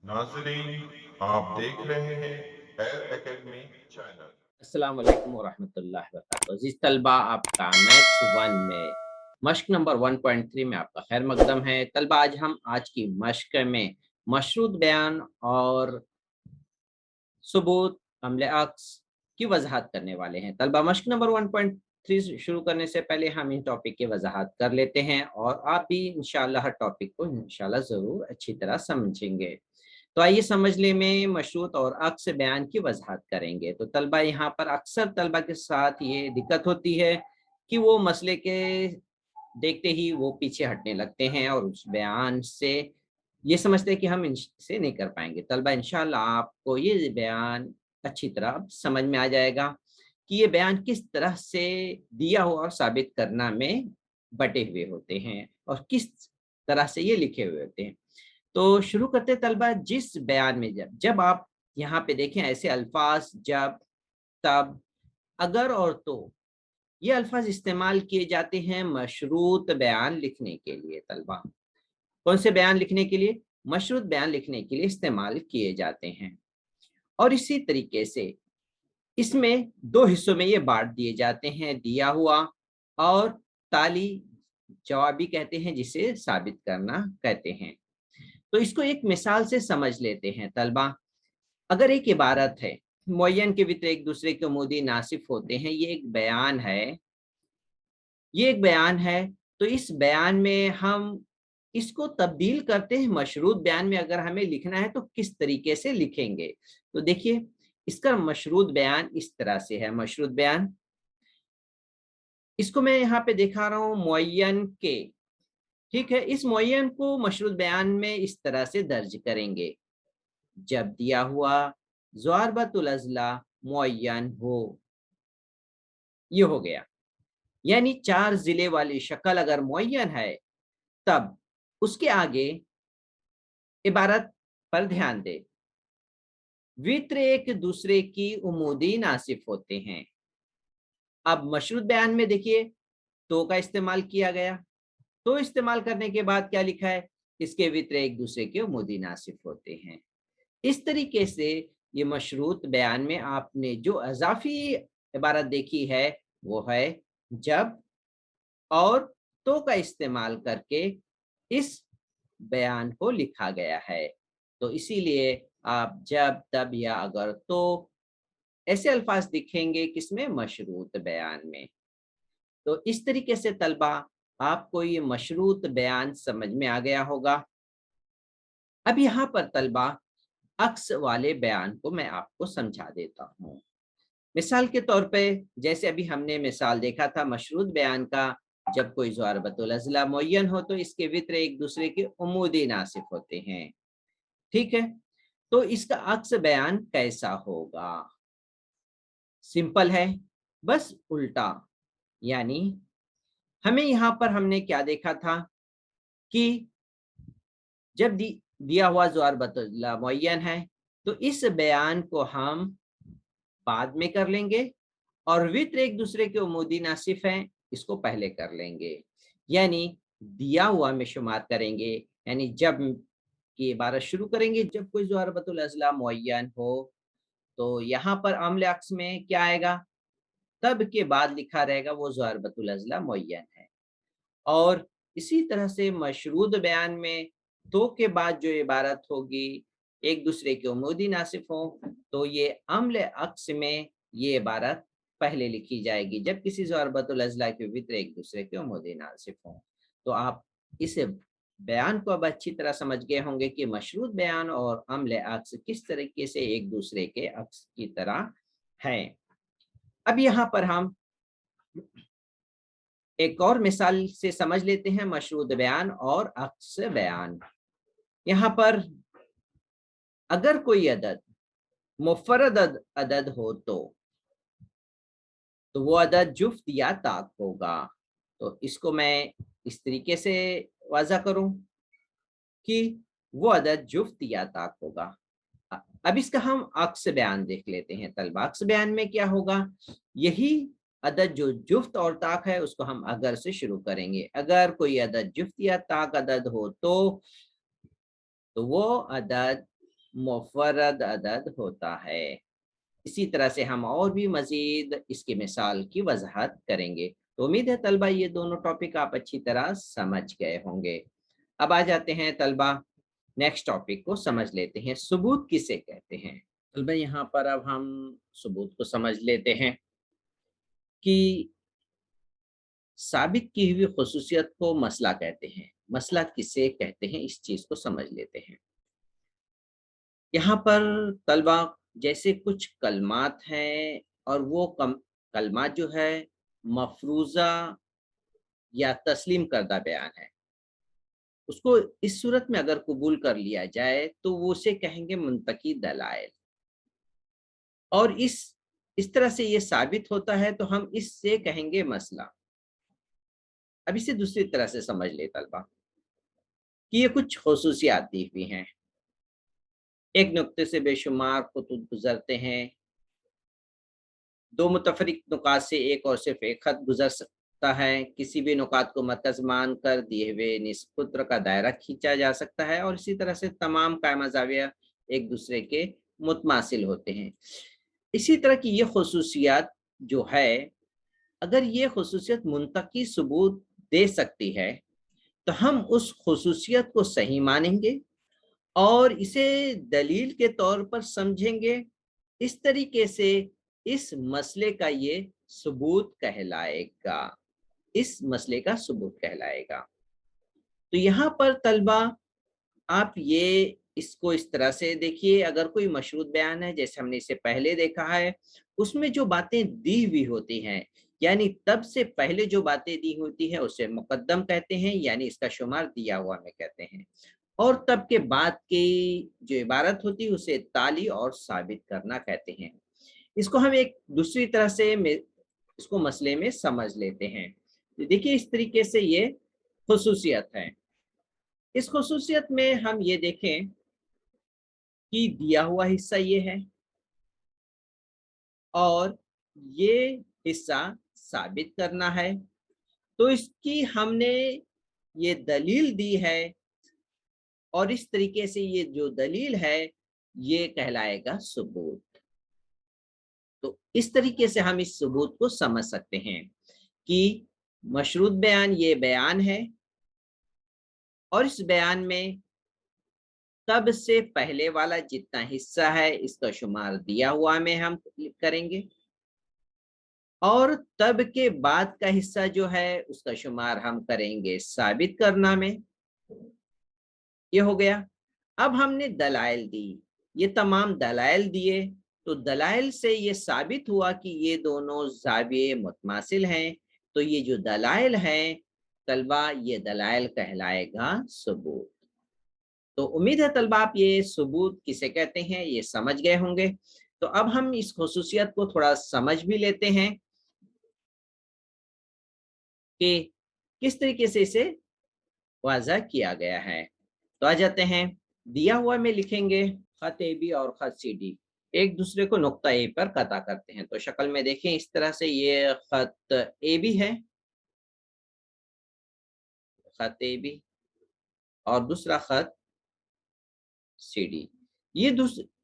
नाजरीन, आप देख रहे हैं एयर एकेडमी चैनल। अस्सलाम वालेकुम वरहमतुल्लाहि वबरकातुहू। अज़ीज़ तलबा, आपका मैथ्स 1 में मश्क नंबर 1.3 में आपका खैर मकदम है। तलबा, आज की मश्क में मशरूत बयान और सुबूत अम्ल अक्स की वज़ाहत करने वाले हैं। तलबा, मश्क नंबर 1.3 से शुरू करने से पहले हम इन टॉपिक की वज़ाहत कर लेते हैं और आप भी इंशाअल्लाह हर टॉपिक को इंशाअल्लाह ज़रूर अच्छी तरह समझेंगे। तो आइए समझने में मशरूत और अक्स बयान की वजाहत करेंगे। तो तलबा, यहाँ पर अक्सर तलबा के साथ ये दिक्कत होती है कि वो मसले के देखते ही वो पीछे हटने लगते हैं और उस बयान से ये समझते हैं कि हम इनसे नहीं कर पाएंगे। तलबा, इंशाल्लाह आपको ये बयान अच्छी तरह अब समझ में आ जाएगा कि ये बयान किस तरह से दिया हुआ और साबित करना में बटे हुए होते हैं और किस तरह से ये लिखे हुए होते हैं। तो शुरू करते हैं तलबा। जिस बयान में जब जब आप यहाँ पे देखें ऐसे अल्फाज जब, तब, अगर और तो, ये अल्फाज इस्तेमाल किए जाते हैं मशरूत बयान लिखने के लिए। तलबा, कौन से बयान लिखने के लिए? मशरूत बयान लिखने के लिए इस्तेमाल किए जाते हैं। और इसी तरीके से इसमें दो हिस्सों में ये बांट दिए जाते हैं, दिया हुआ और ताली जवाबी कहते हैं, जिसे साबित करना कहते हैं। तो इसको एक मिसाल से समझ लेते हैं तलबा। अगर एक इबारत है, मुअय्यन के वितर एक दूसरे के उमूदी नासिफ होते हैं, ये एक बयान है। तो इस बयान में हम इसको तब्दील करते हैं मशरूत बयान में। अगर हमें लिखना है तो किस तरीके से लिखेंगे? तो देखिए, इसका मशरूत बयान इस तरह से है। मशरूत बयान, इसको मैं यहाँ पे दिखा रहा हूँ मुअय्यन के, ठीक है। इस मुअय्यन को मशरूत बयान में इस तरह से दर्ज करेंगे, जब दिया हुआ ज़ारबतुल अज़ला मुअय्यन हो। ये हो गया, यानी चार जिले वाली शक्ल अगर मुअय्यन है, तब उसके आगे इबारत पर ध्यान दे, वित्र एक दूसरे की उमूदी नासिफ होते हैं। अब मशरूत बयान में देखिए, तो का इस्तेमाल किया गया। तो इस्तेमाल करने के बाद क्या लिखा है? इसके वित्र एक दूसरे के उमूदी नासिफ होते हैं। इस तरीके से ये मशरूत बयान में आपने जो अज़ाफ़ी इबारत देखी है, वो है जब और तो का इस्तेमाल करके इस बयान को लिखा गया है। तो इसीलिए आप जब, तब या अगर तो ऐसे अल्फाज दिखेंगे किसमें? मशरूत बयान में। तो इस तरीके से तलबा, आपको ये मशरूत बयान समझ में आ गया होगा। अब यहाँ पर तलबा, अक्स वाले बयान को मैं आपको समझा देता हूँ। मिसाल के तौर पे, जैसे अभी हमने मिसाल देखा था मशरूत बयान का, जब कोई ज़ारबतुल अज़ला मुअय्यन हो तो इसके वित्र एक दूसरे के उमूदी नासिफ होते हैं, ठीक है। तो इसका अक्स बयान कैसा होगा? सिंपल है, बस उल्टा। यानी हमें यहाँ पर हमने क्या देखा था कि जब दिया हुआ ज़ारबतुल अज़ला मुअय्यन है, तो इस बयान को हम बाद में कर लेंगे और वित्र एक दूसरे के उमूदी नासिफ हैं, इसको पहले कर लेंगे। यानी दिया हुआ में शुमार करेंगे, यानी जब की इबारत शुरू करेंगे जब कोई ज़ारबतुल अज़ला मुअय्यन हो, तो यहाँ पर अम्ल अक्स में क्या आएगा? तब के बाद लिखा रहेगा वो ज़ारबतुल अज़ला मुअय्यन है। और इसी तरह से मशरूत बयान में तो के बाद जो इबारत होगी एक दूसरे के उमूदी नासिफ हो, तो ये अम्ल अक्स में ये इबारत पहले लिखी जाएगी जब किसी ज़ारबतुल अज़ला के वित्र एक दूसरे के उमूदी नासिफ हों। तो आप इस बयान को अब अच्छी तरह समझ गए होंगे कि मशरूत बयान और अम्ल अक्स किस तरीके से एक दूसरे के अक्स की तरह हैं। अब यहाँ पर हम एक और मिसाल से समझ लेते हैं मशरूत बयान और अक्स बयान। यहाँ पर अगर कोई अदद मुफर्रद अदद हो तो वो अदद जुफ्त या ताक होगा। तो इसको मैं इस तरीके से वाज़ा करूं कि वो अदद जुफ्त या ताक होगा। अब इसका हम अक्स बयान देख लेते हैं तलबा। अक्स बयान में क्या होगा? यही अदद जो जुफ्त और ताक है उसको हम अगर से शुरू करेंगे। अगर कोई अदद जुफ्त या ताक अदद हो तो वो अदद मुफर्रद अदद होता है। इसी तरह से हम और भी मजीद इसकी मिसाल की वजाहत करेंगे। तो उम्मीद है तलबा ये दोनों टॉपिक आप अच्छी तरह समझ गए होंगे। अब आ जाते हैं तलबा, नेक्स्ट टॉपिक को समझ लेते हैं, सबूत किसे कहते हैं। तलबा यहाँ पर अब हम सबूत को समझ लेते हैं कि साबित की हुई खुसूसियत को मसला कहते हैं। मसला किसे कहते हैं, इस चीज को समझ लेते हैं। यहाँ पर तलबा जैसे कुछ कलमात हैं और वो कलमात जो है मफरूज़ा या तस्लीम करदा बयान है, उसको इस सूरत में अगर कबूल कर लिया जाए तो वो उसे कहेंगे मुंतकी दलाइल। और इस तरह से ये साबित होता है तो हम इससे कहेंगे मसला। अब इसे दूसरी तरह से समझ ले तलबा कि ये कुछ खसूसियात दी हुई हैं। एक नुक्ते से बेशुमार खुतूत गुजरते हैं, दो मुतफरिक नुकात से एक और सिर्फ एक खत गुजर सकता है, किसी भी नुकात को मरकज मान कर दिए हुए निस्पुत्र का दायरा खींचा जा सकता है, और इसी तरह से तमाम कायमा ज़ाविया एक दूसरे के मुतमासिल होते हैं। इसी तरह की ये खसूसियात जो है, अगर ये खसूसियत मुंतकी सबूत दे सकती है तो हम उस खसूसियत को सही मानेंगे और इसे दलील के तौर पर समझेंगे। इस तरीके से इस मसले का ये सबूत कहलाएगा, इस मसले का सबूत कहलाएगा। तो यहाँ पर तलबा आप ये इसको इस तरह से देखिए, अगर कोई मशरूत बयान है जैसे हमने इसे पहले देखा है, उसमें जो बातें दी हुई होती हैं, यानी तब से पहले जो बातें दी होती है उसे मुकद्दम कहते हैं, यानी इसका शुमार दिया हुआ में कहते हैं। और तब के बाद की जो इबारत होती है उसे ताली और साबित करना कहते हैं। इसको हम एक दूसरी तरह से इसको मसले में समझ लेते हैं। तो देखिए इस तरीके से ये खुसूसियत है। इस खुसूसियत में हम ये देखें कि दिया हुआ हिस्सा ये है और ये हिस्सा साबित करना है, तो इसकी हमने ये दलील दी है और इस तरीके से ये जो दलील है ये कहलाएगा सबूत। तो इस तरीके से हम इस सबूत को समझ सकते हैं कि मशरूत बयान ये बयान है और इस बयान में तब से पहले वाला जितना हिस्सा है इसका शुमार दिया हुआ में हम करेंगे, और तब के बाद का हिस्सा जो है उसका शुमार हम करेंगे साबित करना में। ये हो गया। अब हमने दलाइल दी, ये तमाम दलाइल दिए, तो दलाइल से ये साबित हुआ कि ये दोनों ज़ाविये मुतमासिल हैं। तो ये जो दलाइल हैं तलबा, ये दलाइल कहलाएगा सबूत। तो उम्मीद है तलबा आप ये सबूत किसे कहते हैं ये समझ गए होंगे। तो अब हम इस खसूसियत को थोड़ा समझ भी लेते हैं कि किस तरीके से इसे वाज़ा किया गया है। तो आ जाते हैं, दिया हुआ में लिखेंगे खत ए बी और खत सी डी एक दूसरे को नुक्ता ए पर कता करते हैं। तो शक्ल में देखें इस तरह से, ये खत ए बी है, खत ए बी, और दूसरा खत सी डी। ये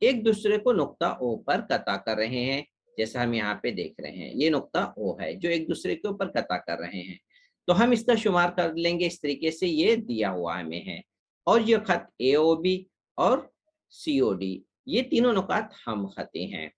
एक दूसरे को नुक्ता ओ पर कता कर रहे हैं, जैसा हम यहाँ पे देख रहे हैं ये नुक्ता ओ है जो एक दूसरे के ऊपर कता कर रहे हैं। तो हम इसका शुमार कर लेंगे इस तरीके से, ये दिया हुआ में है। और ये खत ए ओ बी और सी ओ डी, ये तीनों नुकात हम खते हैं।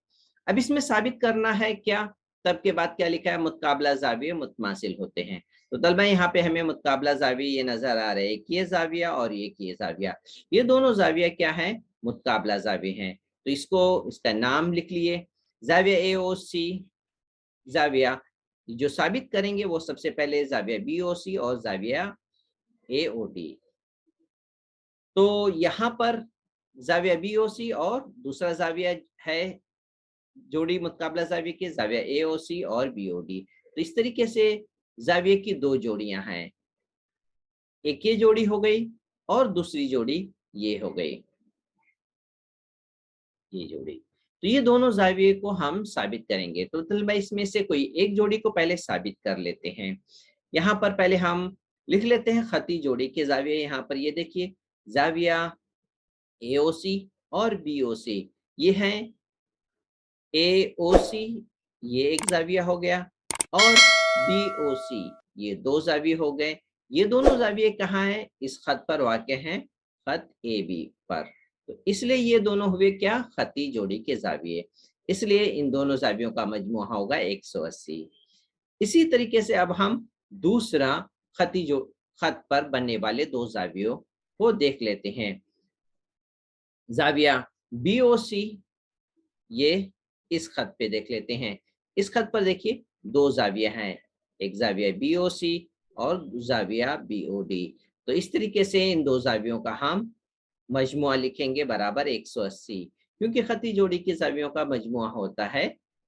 अब इसमें साबित करना है क्या, तब के बाद क्या लिखा है, मुतकाबला ज़ाविये मुतमासिल होते हैं। तो तलबा यहाँ पे हमें मुतकाबला ज़ाविये ये नजर आ रहे हैं, एक ये ज़ाविया और एक ये ज़ाविया, ये दोनों ज़ाविया क्या है, मुतकाबला ज़ाविये हैं। तो इसका नाम लिख लिए, ज़ाविया ए ओ सी ज़ाविया जो साबित करेंगे वो सबसे पहले ज़ाविया बी ओ सी और ज़ाविया ए ओ डी। तो यहाँ पर ज़ाविया बी ओ सी और दूसरा ज़ाविया है जोड़ी मुतकाबला ज़ाविये के, ज़ाविया ए ओ सी और बी ओ डी। तो इस तरीके से ज़ाविये की दो जोड़ियां हैं, एक ये जोड़ी हो गई और दूसरी जोड़ी ये हो गई, ये जोड़ी। तो ये दोनों ज़ाविये को हम साबित करेंगे। तो तलबा इसमें से कोई एक जोड़ी को पहले साबित कर लेते हैं। यहाँ पर पहले हम लिख लेते हैं खती जोड़ी के ज़ाविये। यहाँ पर ये देखिए ज़ाविया ए ओ सी और BOC, ये हैं AOC, ये एक जाविया हो गया, और BOC, ये दो जाविये हो गए। ये दोनों जाविये कहाँ हैं? इस खत पर वाक़ हैं, खत AB पर। तो इसलिए ये दोनों हुए क्या? खती जोड़ी के जाविये। इसलिए इन दोनों जावियों का मजमुआ होगा 180। इसी तरीके से अब हम दूसरा खत पर बनने वाले दो जावियों को देख लेते हैं। जाविया BOC, ये इस खत पे देख लेते हैं। इस खत पर देखिए दो जाविया हैं, एक जाविया BOC और जाविया BOD। तो इस तरीके से इन दो जावियों का हम मजमुआ लिखेंगे बराबर 180, क्योंकि खती जोड़ी की जावियों का मजमुआ होता है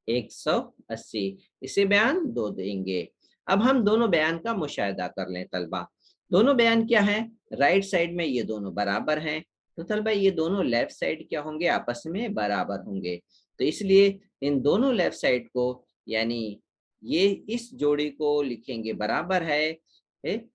180। इसे बयान दो देंगे। अब हम दोनों बयान का मुशाहिदा कर लें तलबा। दोनों बयान क्या है? राइट साइड में ये दोनों बराबर हैं, तो तलबा ये दोनों लेफ्ट साइड क्या होंगे? आपस में बराबर होंगे। तो इसलिए इन दोनों लेफ्ट साइड को, यानी ये इस जोड़ी को लिखेंगे बराबर है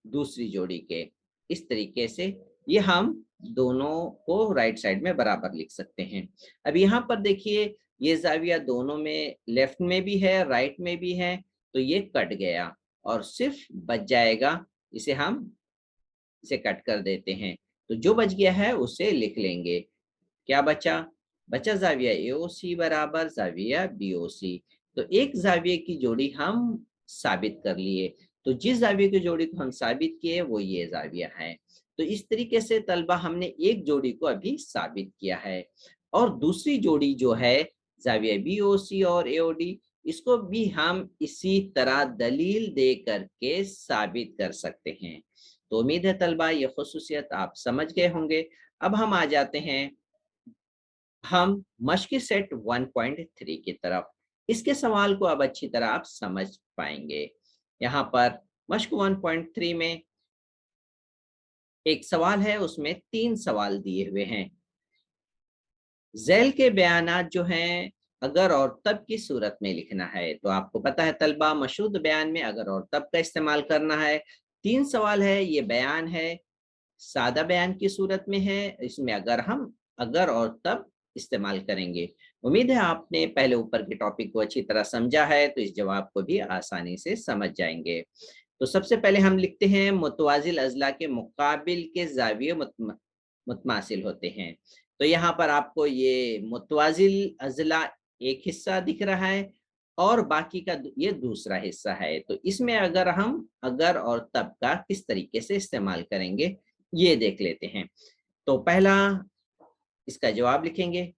दूसरी जोड़ी के। इस तरीके से ये हम दोनों को राइट साइड में बराबर लिख सकते हैं। अब यहाँ पर देखिए ये जाविया दोनों में, लेफ्ट में भी है राइट में भी है, तो ये कट गया और सिर्फ बच जाएगा, इसे कट कर देते हैं। तो जो बच गया है उसे लिख लेंगे। क्या बचा? बचा जाविया AOC बराबर जाविया BOC। तो एक जाविये की जोड़ी हम साबित कर लिए। तो जिस जाविये की जोड़ी को हम साबित किए वो ये जाविया है। तो इस तरीके से तलबा हमने एक जोड़ी को अभी साबित किया है, और दूसरी जोड़ी जो है जाविया BOC और AOD, इसको भी हम इसी तरह दलील दे करके साबित कर सकते हैं। तो उम्मीद है तलबा ये खुसूसियत आप समझ गए होंगे। अब हम आ जाते हैं हम मश्की सेट 1.3 की तरफ। इसके सवाल को अब अच्छी तरह आप समझ पाएंगे। यहाँ पर मश्क 1.3 में एक सवाल है, उसमें 3 सवाल दिए हुए हैं। झैल के बयानात जो हैं अगर और तब की सूरत में लिखना है। तो आपको पता है तलबा मशरूत बयान में अगर और तब का इस्तेमाल करना है। 3 सवाल है, ये बयान है, सादा बयान की सूरत में है, इसमें अगर और तब इस्तेमाल करेंगे। उम्मीद है आपने पहले ऊपर के टॉपिक को अच्छी तरह समझा है, तो इस जवाब को भी आसानी से समझ जाएंगे। तो सबसे पहले हम लिखते हैं मुतवाजिल अजला के मुकाबिल के जाविये मुतमासिल होते हैं। तो यहाँ पर आपको ये मुतवाजिल अजला एक हिस्सा दिख रहा है और बाकी का ये दूसरा हिस्सा है। तो इसमें अगर हम अगर और तब का किस तरीके से इस्तेमाल करेंगे ये देख लेते हैं। तो पहला इसका जवाब लिखेंगे,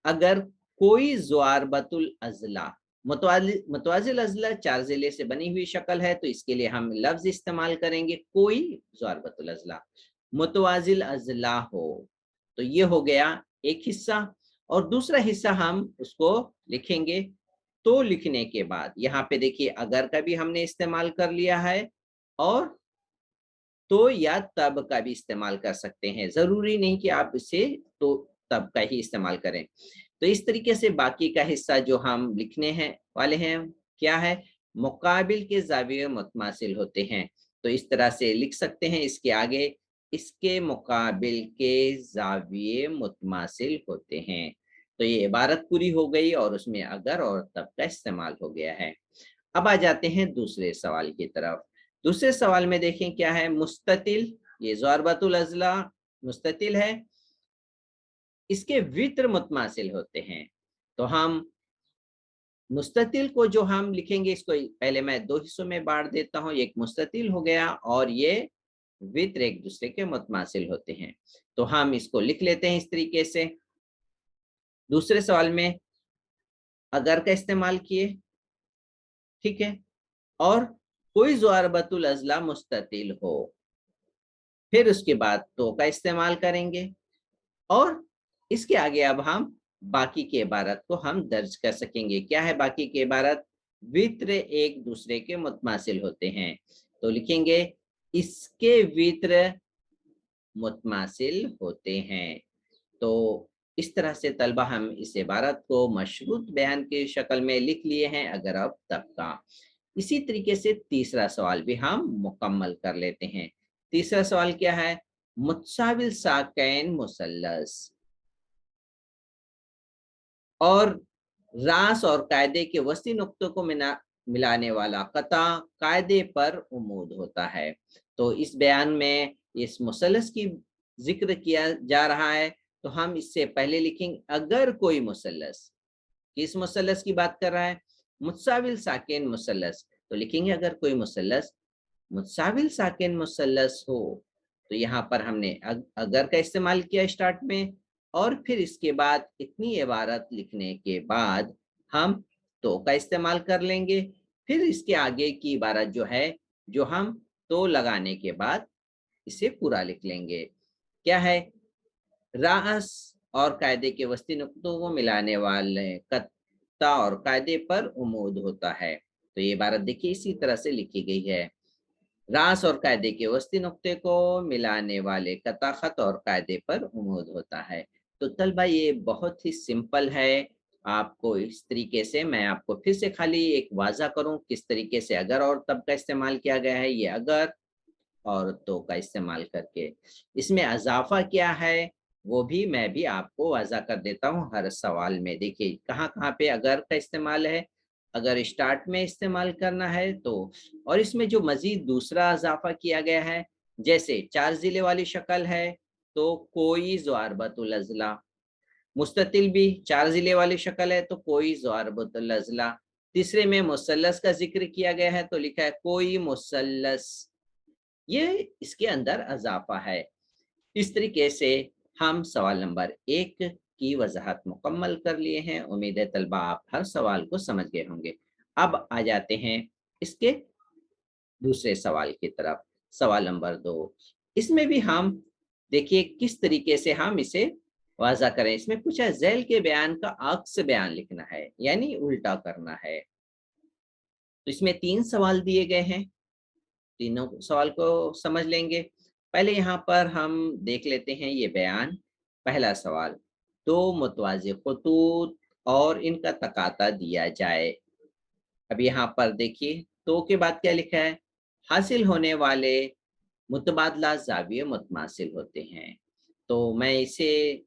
अगर कोई ज़वारबतुल अज़ला, मुतवाजिल अज़ला 4 ज़िले से बनी हुई शक्ल है, तो इसके लिए हम लफ्ज इस्तेमाल करेंगे कोई ज़वारबतुल अज़ला। मुतवाजिल अज़ला हो, तो ये हो गया एक हिस्सा, और दूसरा हिस्सा हम उसको लिखेंगे। तो लिखने के बाद यहाँ पे देखिए अगर का भी हमने इस्तेमाल कर लिया है, और तो या तब का भी इस्तेमाल कर सकते हैं। जरूरी नहीं कि आप इसे तो तब का ही इस्तेमाल करें। तो इस तरीके से बाकी का हिस्सा जो हम लिखने हैं वाले हैं क्या है? मुकाबिल के जाविये मुतमासिल होते हैं। तो इस तरह से लिख सकते हैं इसके आगे, इसके मुकाबिल के जाविये मुतमासिल होते हैं। तो ये इबारत पूरी हो गई और उसमें अगर और तब का इस्तेमाल हो गया है। अब आ जाते हैं दूसरे सवाल की तरफ। दूसरे सवाल में देखें क्या है? मुस्ततिल, ये ज़वारबतुल अज़ला मुस्ततिल है, इसके वित्र मुतमासिल होते हैं। तो हम मुस्ततिल को जो हम लिखेंगे, इसको पहले मैं 2 हिस्सों में बांट देता हूँ। एक मुस्ततिल हो गया और ये वित्र एक दूसरे के मुतमासिल होते हैं। तो हम इसको लिख लेते हैं इस तरीके से। दूसरे सवाल में अगर का इस्तेमाल किए, ठीक है, और कोई ज़वारबतुल अज़ला मुस्ततिल हो, फिर उसके बाद तो का इस्तेमाल करेंगे, और इसके आगे अब हम बाकी की इबारत को हम दर्ज कर सकेंगे। क्या है बाकी की इबारत? वित्र एक दूसरे के मुतमासिल होते हैं। तो लिखेंगे इसके वित्र मुतमासिल होते हैं। तो इस तरह से तलबा हम इस इबारत को मशरूत बयान की शक्ल में लिख लिए हैं अगर अब तब का। इसी तरीके से तीसरा सवाल भी हम मुकम्मल कर लेते हैं। तीसरा सवाल क्या है? मुतसाविल साकैन मुसल्लस। और रास और कायदे के वस्ती नुक्तों को मिलाने वाला कता कायदे पर उमूद होता है। तो इस बयान में इस मुसलस की जिक्र किया जा रहा है, तो हम इससे पहले लिखेंगे अगर कोई मुसलस, किस मुसलस की बात कर रहा है, मुत्साविल साकिन मुसलस, तो लिखेंगे अगर कोई मुसलस मुत्साविल साकिन मुसलस हो। तो यहाँ पर हमने अगर का इस्तेमाल किया स्टार्ट में, और फिर इसके बाद इतनी इबारत लिखने के बाद हम तो का इस्तेमाल कर लेंगे। फिर इसके आगे की इबारत जो है, जो हम तो लगाने के बाद इसे पूरा लिख लेंगे। क्या है, रास और कायदे के वस्ती नुक्तों को मिलाने वाले कत्ता और कायदे पर उमूद होता है। तो ये इबारत देखिए इसी तरह से लिखी गई है, रास और कायदे के वस्ती नुक्ते को मिलाने वाले कता खत और कायदे पर उमूद होता है। तो तलबा ये बहुत ही सिंपल है। आपको इस तरीके से, मैं आपको फिर से खाली एक वाजा करूं किस तरीके से अगर और तब का इस्तेमाल किया गया है, ये अगर और तो का इस्तेमाल करके। इसमें अजाफा क्या है वो भी मैं भी आपको वाजा कर देता हूँ हर सवाल में। देखिए कहाँ कहाँ पे अगर का इस्तेमाल है, अगर स्टार्ट में इस्तेमाल करना है तो, और इसमें जो मजीद दूसरा अजाफा किया गया है, जैसे 4 जिले वाली शक्ल है तो कोई ज़वारबतुल अज़ला, मुस्ततिल भी 4 जिले वाली शक्ल है तो कोई ज़वारबतुल अज़ला, तीसरे में मुसल्लस का जिक्र किया गया है तो लिखा है कोई मुसल्लस, ये इसके अंदर अजाफा है। इस तरीके से हम सवाल नंबर 1 की वजाहत मुकम्मल कर लिए हैं। उम्मीद है तलबा आप हर सवाल को समझ गए होंगे। अब आ जाते हैं इसके दूसरे सवाल की तरफ, सवाल नंबर 2। इसमें भी हम देखिए किस तरीके से हम इसे वाजा करें। इसमें पूछा है झैल के बयान का अक्स बयान लिखना है, यानी उल्टा करना है। तो इसमें 3 सवाल दिए गए हैं, तीनों सवाल को समझ लेंगे। पहले यहाँ पर हम देख लेते हैं ये बयान। पहला सवाल, दो मुतवाज़ी खतूत और इनका तकाता दिया जाए। अब यहाँ पर देखिए तो के बाद क्या लिखा है, हासिल होने वाले मुतबादला ज़ाविये मुतमासिल होते हैं। तो मैं इसे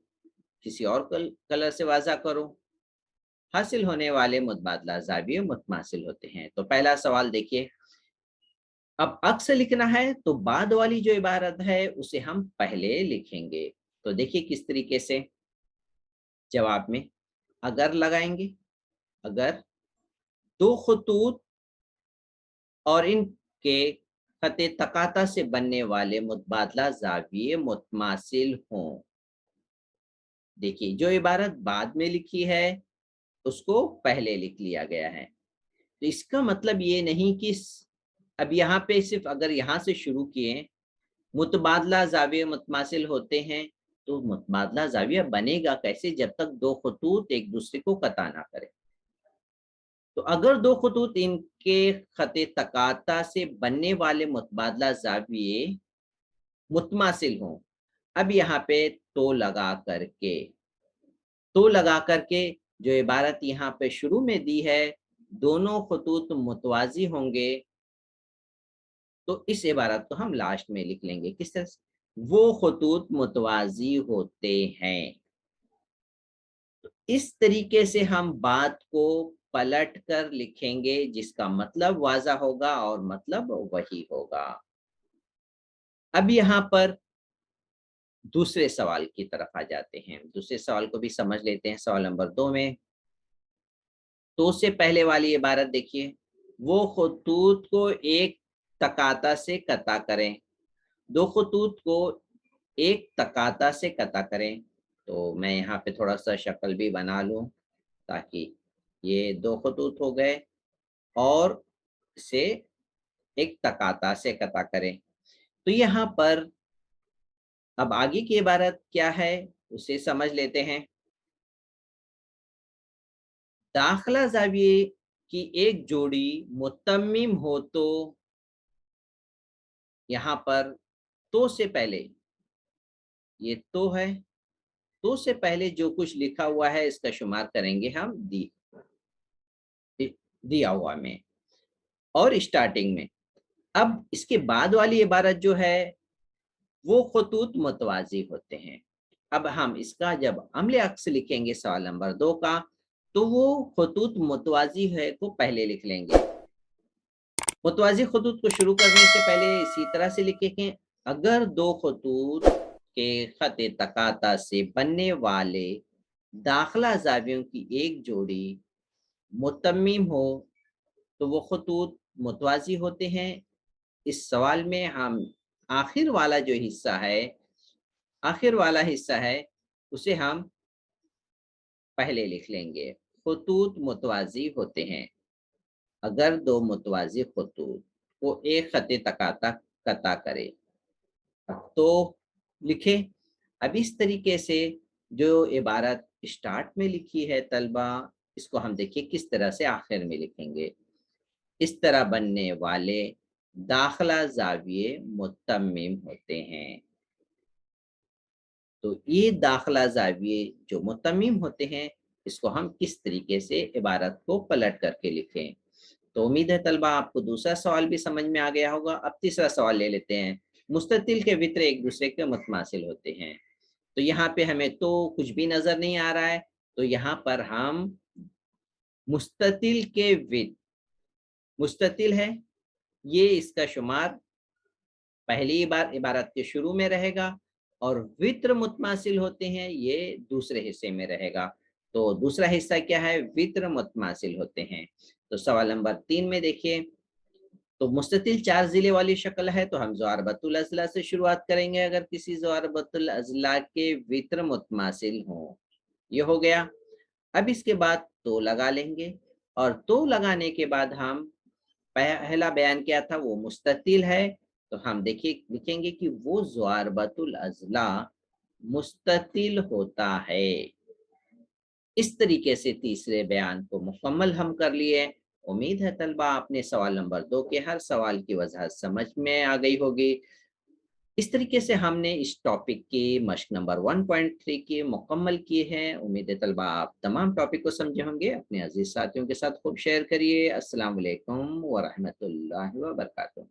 किसी और कलर से वाज़ा करूँ, हासिल होने वाले मुतबादला ज़ाविये मुतमासिल होते हैं। तो पहला सवाल देखिए, अब अक्स लिखना है तो बाद वाली जो इबारत है उसे हम पहले लिखेंगे। तो देखिए किस तरीके से जवाब में अगर लगाएंगे, अगर दो खतूत और इनके खते तकाता से बनने वाले मुतबादला जाविये मुतमासिल हों। देखिए जो इबारत बाद में लिखी है उसको पहले लिख लिया गया है। तो इसका मतलब ये नहीं कि अब यहाँ पे सिर्फ अगर यहाँ से शुरू किए मुतबादला ज़ाविया मुतमासिल होते हैं, तो मुतबादला ज़ाविया बनेगा कैसे जब तक दो खतूत एक दूसरे को कता ना करें। तो अगर दो खतूत इनके खते तकाता से बनने वाले मुतबादला ज़ाविये मुतमासिल हों, अब यहाँ पे तो लगा करके जो इबारत यहाँ पे शुरू में दी है, दोनों खतूत मुतवाज़ी होंगे, तो इस इबारत को हम लास्ट में लिख लेंगे। किस तरह से, वो खतूत मुतवाज़ी होते हैं। तो इस तरीके से हम बात को पलट कर लिखेंगे जिसका मतलब वाज़ा होगा और मतलब वही होगा। अब यहाँ पर दूसरे सवाल की तरफ आ जाते हैं। दूसरे सवाल को भी समझ लेते हैं। सवाल नंबर 2 में तो से पहले वाली इबारत देखिए, वो खतूत को एक तकाता से कता करें, दो खतूत को एक तकाता से कता करें। तो मैं यहाँ पे थोड़ा सा शक्ल भी बना लूँ ताकि ये दो खतूत हो गए और इसे एक तकाता से कता करें। तो यहाँ पर अब आगे की इबारत क्या है उसे समझ लेते हैं। दाखिला ज़ाविये की एक जोड़ी मुतम्मिम हो तो यहाँ पर तो से पहले, ये तो है, तो से पहले जो कुछ लिखा हुआ है इसका शुमार करेंगे हम दिया हुआ में और स्टार्टिंग में। अब इसके बाद वाली इबारत जो है वो खतूत मुतवाज़ी होते हैं। अब हम इसका जब अम्ल अक्स लिखेंगे सवाल नंबर 2 का, तो वो खतूत मुतवाज़ी है को पहले लिख लेंगे। मुतवाज़ी खतूत को शुरू करने से पहले इसी तरह से लिखेंगे, अगर दो खतूत के खत तकाता से बनने वाले दाखिला ज़ावियों की एक जोड़ी मुतम्मिम हो, तो वो खतूत मुतवाज़ी होते हैं। इस सवाल में हम आखिर वाला जो हिस्सा है, आखिर वाला हिस्सा है, उसे हम पहले लिख लेंगे। खतूत मुतवाज़ी होते हैं। अगर दो मुतवाज़ी खतूत को एक खत तकाता कता करे, तो लिखें। अब इस तरीके से जो इबारत स्टार्ट में लिखी है तलबा, इसको हम देखिए किस तरह से आखिर में लिखेंगे। इस तरह बनने वाले दाखिला ज़ाविये मुतम्मिम होते हैं। तो ये दाखिला ज़ाविये जो मुतम्मिम होते हैं, इसको हम किस तरीके से इबारत को पलट करके लिखें। तो उम्मीद है तलबा आपको दूसरा सवाल भी समझ में आ गया होगा। अब तीसरा सवाल ले लेते हैं। मुस्ततिल के वित्र एक दूसरे के मुतमासिल होते हैं। तो यहाँ पे हमें तो कुछ भी नज़र नहीं आ रहा है, तो यहाँ पर हम मुस्ततिल के वित्र, मुस्ततिल है, ये इसका शुमार पहली बार इबारत के शुरू में रहेगा, और वित्र मुतमासिल होते हैं, ये दूसरे हिस्से में रहेगा। तो दूसरा हिस्सा क्या है? वित्र मुतमासिल होते हैं। तो सवाल नंबर 3 में देखिए, तो मुस्ततिल 4 ज़िले वाली शक्ल है, तो हम ज़वारबतुल अज़ला से शुरुआत करेंगे अगर किसी ज़वारबतुल अज़ला के वित्र मुतमासिल हों। ये हो गया। अब इसके बाद तो लगा लेंगे, और तो लगाने के बाद हम पहला बयान क्या था? वो मुस्ततिल है, तो हम देखिए लिखेंगे कि वो ज़वारबतुल अज़ला मुस्ततिल होता है। इस तरीके से तीसरे बयान को मुकम्मल हम कर लिए। उम्मीद है तलबा आपने सवाल नंबर 2 के हर सवाल की वजह समझ में आ गई होगी। इस तरीके से हमने इस टॉपिक की मश्क नंबर 1.3 की मुकम्मल की है। उम्मीद है तलबा आप तमाम टॉपिक को समझे होंगे। अपने अजीज साथियों के साथ खूब शेयर करिए। अस्सलाम वालेकुम व रहमतुल्लाहि व बरकातहू।